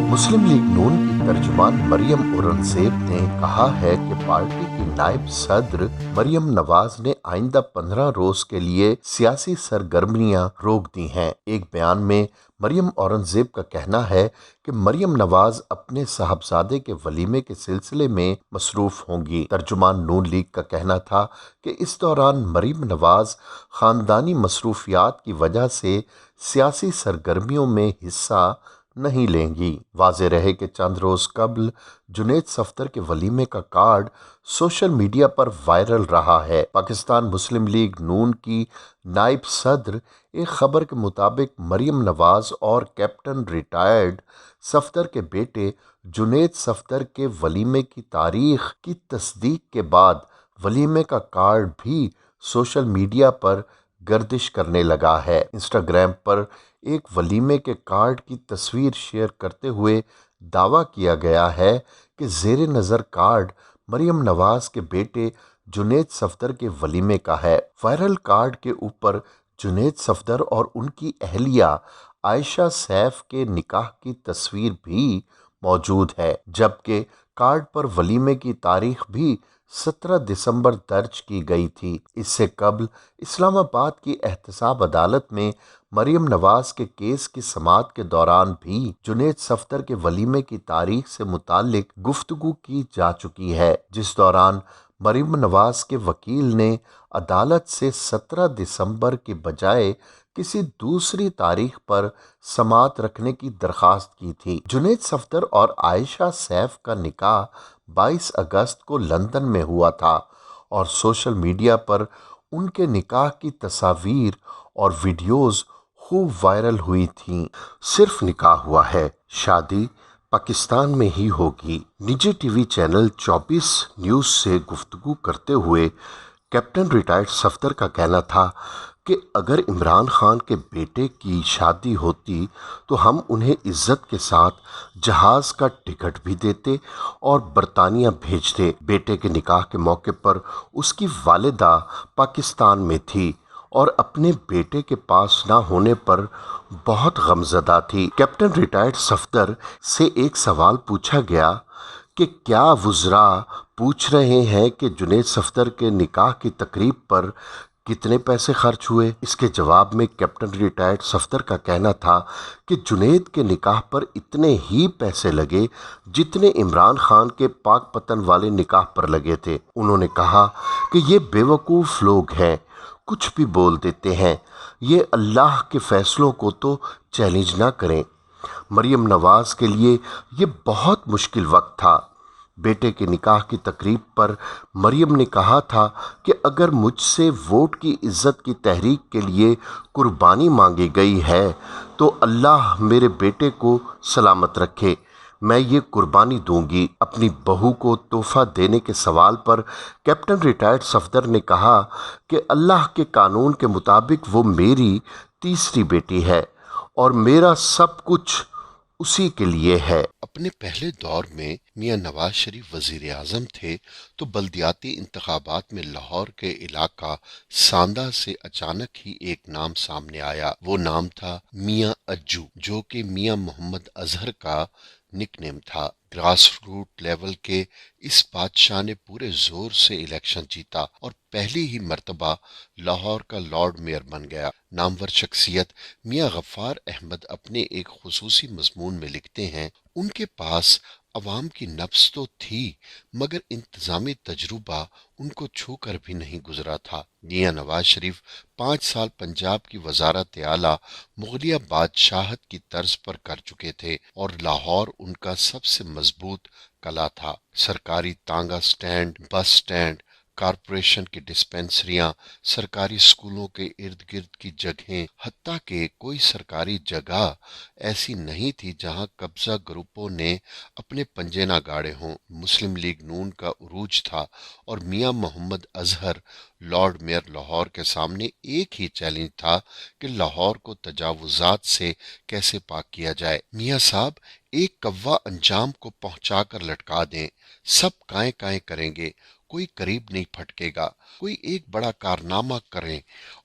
मुस्लिम league नून की तर्जुमान मरियम औरंगजेब ने कहा है कि पार्टी की नायब सदर मरियम नवाज ने आइंदा 15 रोज के लिए सियासी सरगर्मियां रोक दी हैं। एक बयान में मरियम औरंगजेब का कहना है कि मरियम नवाज अपने साहबजादे के वलीमे के सिलसिले में मसरूफ होंगी। तर्जुमान नून लीग का कहना था कि इस दौरान मरियम नवाज खानदानी मसरूफियात की वजह से सियासी सरगर्मियों में हिस्सा नहीं लेंगी। वाज़ेह रहे कि चंद रोज़ कबल जुनैद सफदर के वलीमे का कार्ड सोशल मीडिया पर वायरल रहा है। पाकिस्तान मुस्लिम लीग नून की नायब सदर एक खबर के मुताबिक मरियम नवाज और कैप्टन रिटायर्ड सफदर के बेटे जुनैद सफदर के वलीमे की तारीख की तस्दीक के बाद वलीमे का कार्ड भी सोशल मीडिया पर गर्दिश करने लगा है। इंस्टाग्राम पर एक वलीमे के कार्ड की तस्वीर शेयर करते हुए दावा किया गया है कि ज़ेरे नज़र कार्ड मरियम नवाज के बेटे जुनैद सफदर के वलीमे का है। वायरल कार्ड के ऊपर जुनैद सफदर और उनकी अहलिया आयशा सैफ के निकाह की तस्वीर भी मौजूद है, जबकि कार्ड पर वलीमे की तारीख भी 17 दिसंबर दर्ज की गई थी। इससे कबल इस्लामाबाद की एहतसाब अदालत में मरियम नवाज के केस की समाअत के दौरान भी जुनैद सफदर के वलीमे की तारीख से मुताल्लिक गुफ्तगू की जा चुकी है, जिस दौरान मरियम नवाज के वकील ने अदालत से 17 दिसंबर के बजाय किसी दूसरी तारीख पर समाअत रखने की दरख्वास्त की थी। जुनैद सफदर और आयशा सैफ का निकाह 22 अगस्त को लंदन में हुआ था और सोशल मीडिया पर उनके निकाह की तस्वीर और वीडियोस खूब वायरल हुई थीं। सिर्फ निकाह हुआ है, शादी पाकिस्तान में ही होगी। निजी टीवी चैनल 24 न्यूज़ से गुफ्तगू करते हुए कैप्टन रिटायर्ड सफदर का कहना था कि अगर इमरान खान के बेटे की शादी होती तो हम उन्हें इज्जत के साथ जहाज़ का टिकट भी देते और बरतानिया भेजते। बेटे के निकाह के मौके पर उसकी वालिदा पाकिस्तान में थी और अपने बेटे के पास ना होने पर बहुत गमज़दा थी। कैप्टन रिटायर्ड सफदर से एक सवाल पूछा गया कि क्या वुज़रा पूछ रहे हैं कि जुनैद सफदर के निकाह की तकरीब पर कितने पैसे खर्च हुए। इसके जवाब में कैप्टन रिटायर्ड सफदर का कहना था कि जुनैद के निकाह पर इतने ही पैसे लगे जितने इमरान खान के पाक पतन वाले निकाह पर लगे थे। उन्होंने कहा कि ये बेवकूफ़ लोग हैं, कुछ भी बोल देते हैं, ये अल्लाह के फैसलों को तो चैलेंज ना करें। मरियम नवाज के लिए ये बहुत मुश्किल वक्त था। बेटे के निकाह की तकरीब पर मरियम ने कहा था कि अगर मुझसे वोट की इज्जत की तहरीक के लिए कुर्बानी मांगी गई है तो अल्लाह मेरे बेटे को सलामत रखे, मैं ये कुर्बानी दूंगी। अपनी बहू को तोहफा देने के सवाल पर कैप्टन रिटायर्ड सफदर ने कहा कि अल्लाह के कानून के मुताबिक वो मेरी तीसरी बेटी है और मेरा सब कुछ उसी के लिए है। अपने पहले दौर में मियां नवाज शरीफ वजीर आजम थे तो बल्दियाती इंतखाबात में लाहौर के इलाका सांदा से अचानक ही एक नाम सामने आया। वो नाम था मियां अज्जू, जो कि मियां मोहम्मद अजहर का निकनेम था। ग्रास रूट लेवल के इस बादशाह ने पूरे जोर से इलेक्शन जीता और पहली ही मर्तबा लाहौर का लॉर्ड मेयर बन गया। नामवर शख्सियत मियां गफ्फार अहमद अपने एक खुसूसी मजमून में लिखते हैं, उनके पास अवाम की नफ्स तो थी मगर इंतजामी तजुर्बा उनको छू कर भी नहीं गुजरा था। मियां नवाज शरीफ 5 साल पंजाब की वजारत आला मुगलिया बादशाहत की तर्ज पर कर चुके थे और लाहौर उनका सबसे मजबूत कला था। सरकारी तांगा स्टैंड, बस स्टैंड, कारपोरेशन की डिस्पेंसरियां, सरकारी स्कूलों के इर्द गिर्द की जगहें, हत्ता के कोई सरकारी जगह ऐसी नहीं थी जहां कब्जा ग्रुपों ने अपने पंजे ना गाड़े हों। मुस्लिम लीग नून का उरूज था और मियां मोहम्मद अजहर लॉर्ड मेयर लाहौर के सामने एक ही चैलेंज था कि लाहौर को तजावुजात से कैसे पाक किया जाए। मियां साहब, एक कव्वा अंजाम को पहुंचाकर लटका दें, सब काएं काएं करेंगे, कोई करीब नहीं फटकेगा। कोई एक बड़ा कारनामा करें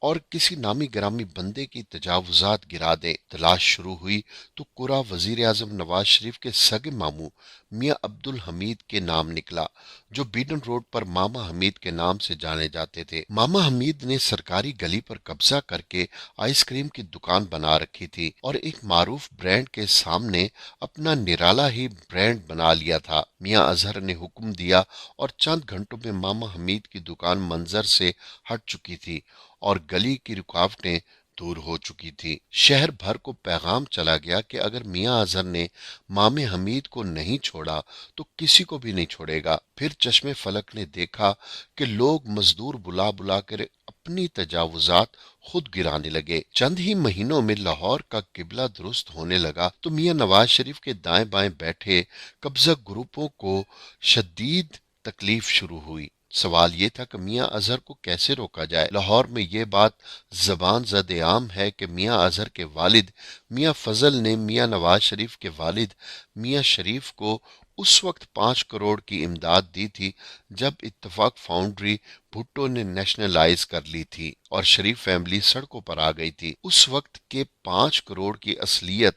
और किसी नामी ग्रामी बंदे की तजावुजात गिरा दें। तलाश शुरू हुई तो कुरा वजीर आजम नवाज शरीफ के सगे मामू मियाँ अब्दुल हमीद के नाम निकला, जो बीडन रोड पर मामा हमीद के नाम से जाने जाते थे। मामा हमीद ने सरकारी गली पर कब्जा करके आइसक्रीम की दुकान बना रखी थी और एक मारूफ ब्रांड के सामने अपना निराला ही ब्रांड बना लिया था। मियाँ अजहर ने हुक्म दिया और चंद घंटों में मामा हमीद की दुकान मंजर से हट चुकी थी और गली की रुकावटें दूर हो चुकी थी। शहर भर को पैगाम चला गया कि अगर मियाँ अजहर ने मामे हमीद को नहीं छोड़ा तो किसी को भी नहीं छोड़ेगा। फिर चश्मे फलक ने देखा कि लोग मजदूर बुला बुला कर अपनी तजावुजात खुद गिराने लगे। चंद ही महीनों में लाहौर का किबला दुरुस्त होने लगा तो मियाँ नवाज शरीफ के दाएं बाएं बैठे कब्जा ग्रुपों को शदीद तकलीफ शुरू हुई। सवाल ये था कि मियाँ अजहर को कैसे रोका जाए। लाहौर में ये बात जबान ज़द आम है कि मियाँ अजहर के वालिद मियाँ फजल ने मियाँ नवाज शरीफ के वालिद मियाँ शरीफ को उस वक्त 5 करोड़ की इमदाद दी थी जब इत्तफाक फाउंड्री भुट्टो ने नेशनलाइज कर ली थी और शरीफ फैमिली सड़कों पर आ गई थी। उस वक्त के 5 करोड़ की असलियत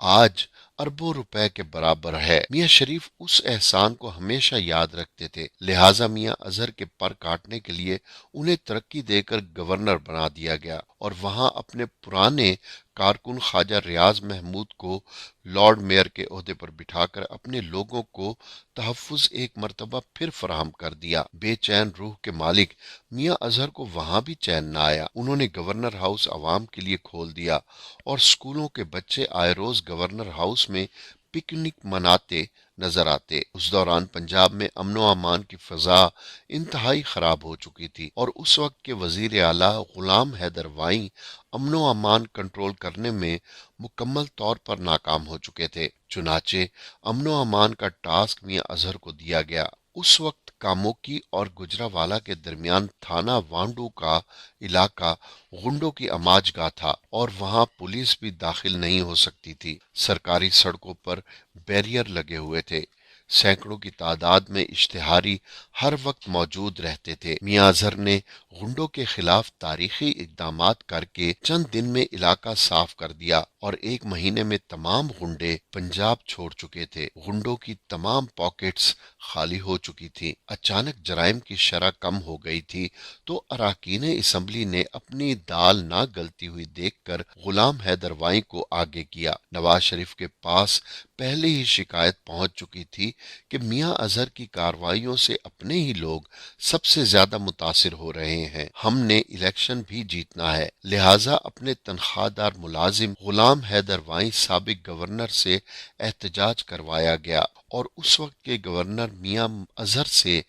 आज अरबों रुपए के बराबर है। मियाँ शरीफ उस एहसान को हमेशा याद रखते थे, लिहाजा मियाँ अजहर के पर काटने के लिए उन्हें तरक्की देकर गवर्नर बना दिया गया और वहां अपने पुराने कारकुन ख्वाजा रियाज महमूद को लॉर्ड मेयर के ओहदे पर बिठाकर अपने लोगों को तहफ्फुज एक मरतबा फिर फराहम कर दिया। बेचैन रूह के मालिक मियाँ अजहर को वहां भी चैन न आया। उन्होंने गवर्नर हाउस अवाम के लिए खोल दिया और स्कूलों के बच्चे आए रोज गवर्नर हाउस में पिकनिक मनाते नजर आते। उस दौरान पंजाब में अमनो अमान की फजा इंतहाई खराब हो चुकी थी और उस वक्त के वजीर आला गुलाम हैदर वाई अमनो अमान कंट्रोल करने में मुकम्मल तौर पर नाकाम हो चुके थे। चुनाचे अमनो अमान का टास्क मियाँ अजहर को दिया गया। उस वक्त कामोकी और गुजरावाला के दरमियान थाना वांडू का इलाका गुंडों की अमाजगाह था और वहां पुलिस भी दाखिल नहीं हो सकती थी। सरकारी सड़कों पर बैरियर लगे हुए थे। सैकड़ों की तादाद में इश्तिहारी हर वक्त मौजूद रहते थे। मियाँ अजहर ने गुंडों के खिलाफ तारीखी इकदामात करके चंद दिन में इलाका साफ कर दिया और एक महीने में तमाम गुंडे पंजाब छोड़ चुके थे। गुंडों की तमाम पॉकेट्स खाली हो चुकी थी। अचानक जराइम की शरह कम हो गई थी तो अरकान असम्बली ने अपनी दाल ना गलती हुई देखकर गुलाम हैदर वाई को आगे किया। नवाज शरीफ के पास पहले ही शिकायत पहुंच चुकी थी कि मियाँ अजहर की कार्रवाइयों से अपने ही लोग सबसे ज्यादा मुतासिर हो रहे हैं। हमने इलेक्शन भी जीतना है, लिहाजा अपने तनख्वाहदार मुलाजिम गुलाम हैदर वाई साबिक गवर्नर से एहतजाज करवाया गया और उस वक्त के गवर्नर मियाँ अजहर से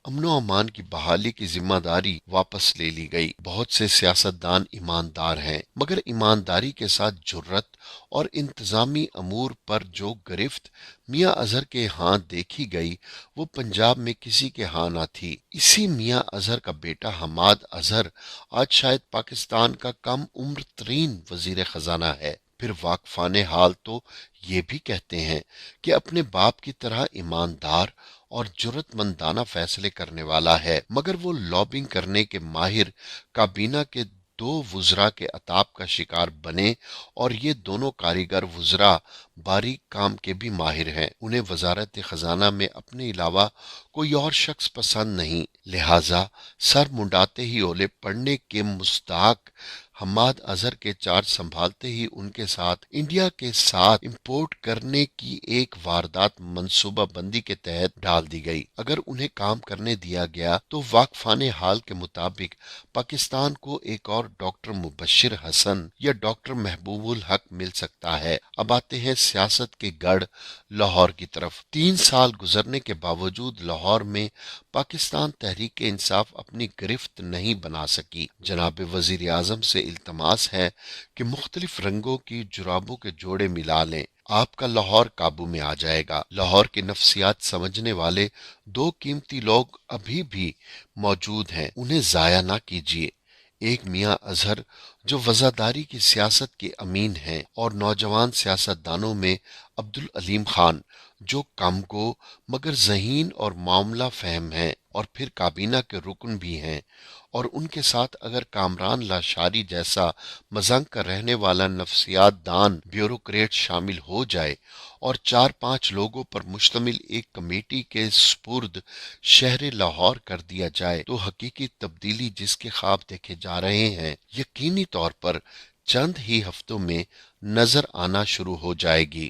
अमनो अमान की बहाली की जिम्मेदारी वापस ले ली गई। बहुत से सियासतदान ईमानदार हैं, मगर ईमानदारी के साथ जुर्रत और इंतजामी अमूर पर जो गिरफ्त मियाँ अजहर के यहाँ देखी गई वो पंजाब में किसी के यहाँ न थी। इसी मियाँ अजहर का बेटा हमाद अजहर आज शायद पाकिस्तान का कम उम्र तरीन वजीर खजाना है। फिर वाकफाने हाल तो ये भी कहते हैं कि अपने बाप की तरह ईमानदार और जुर्रतमंदाना फैसले करने वाला है, मगर वो लॉबिंग करने के माहिर काबीना के 2 वुजरा के अताब का शिकार बने और ये दोनों कारीगर वुजरा बारीक काम के भी माहिर हैं। उन्हें वजारत खजाना में अपने अलावा कोई और शख्स पसंद नहीं, लिहाजा सर मुंडाते ही ओले पड़ने के मुस्ताक हमाद अजहर के चार्ज संभालते ही उनके साथ इंडिया के साथ इंपोर्ट करने की एक वारदात मंसूबा बंदी के तहत डाल दी गई। अगर उन्हें काम करने दिया गया तो वाकफाने हाल के मुताबिक पाकिस्तान को एक और डॉक्टर मुबशिर हसन या डॉक्टर महबूबुल हक मिल सकता है। अब आते हैं सियासत के गढ़ लाहौर की तरफ। 3 साल गुजरने के बावजूद लाहौर में पाकिस्तान तहरीक इंसाफ अपनी गिरफ्त नहीं बना सकी। जनाब वजीर आजम से इल्तमास है कि मुख्तलिफ रंगों की जुराबों के जोड़े मिला लें, आपका लाहौर काबू में आ जाएगा। लाहौर की नफ्सियात समझने वाले 2 कीमती लोग अभी भी मौजूद हैं, उन्हें जाया ना कीजिए। एक मियाँ अजहर जो वजादारी की सियासत के अमीन हैं और नौजवान सियासतदानों में अब्दुल अलीम खान जो कमगो मगर ज़हीन और मामला फहम हैं और फिर काबीना के रुकन भी हैं اور ان کے ساتھ اگر کامران لاشاری جیسا مزنگ کا رہنے والا نفسیات دان بیوروکریٹ شامل ہو جائے اور 4-5 لوگوں پر مشتمل ایک کمیٹی کے سپرد شہر لاہور کر دیا جائے تو حقیقی تبدیلی جس کے خواب دیکھے جا رہے ہیں یقینی طور پر چند ہی ہفتوں میں نظر آنا شروع ہو جائے گی۔